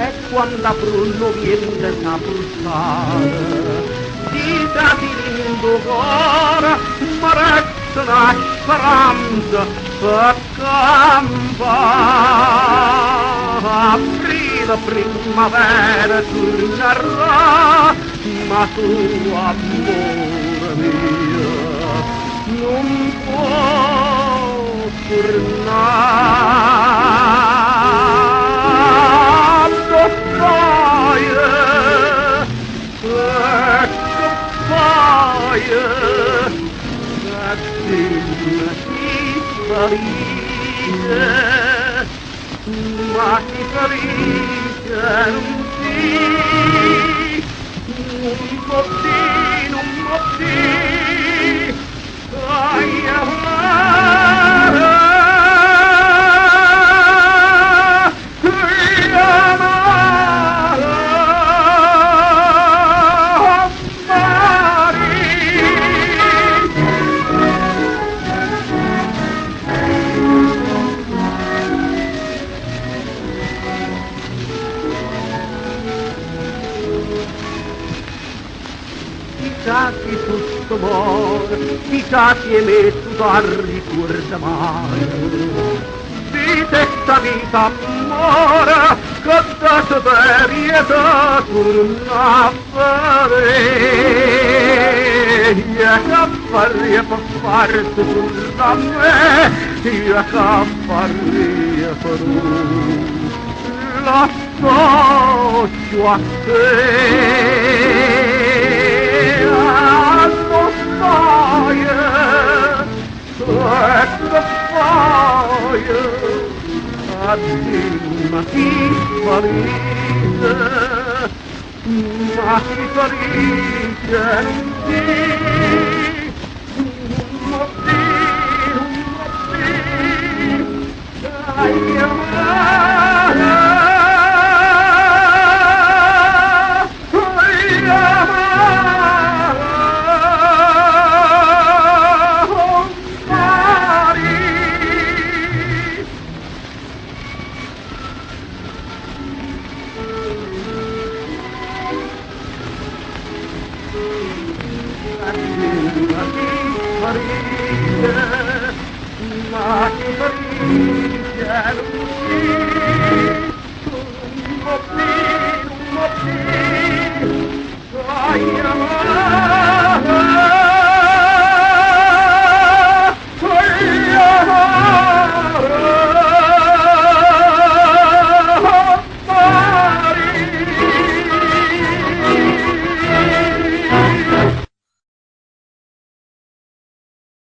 E quando a brullo viene a pulsare, ditati lindo cuore, ma resta una speranza per campare. Aprire primavera tornerà, ma tu, amore mio, non puoi tornare. Lo sai, che fai? Felice, ma chi felice non si, non può dire, non può dire, sai amare, chissà che tutto muore, chissà che metto da ricorda mai. Di questa vita amore, che da severietà torna a fare. Io che farei per farti torna a me, io che farei per lui. L'associo a te. Ma chi felice, ma chi felice non si, non si, dai amare.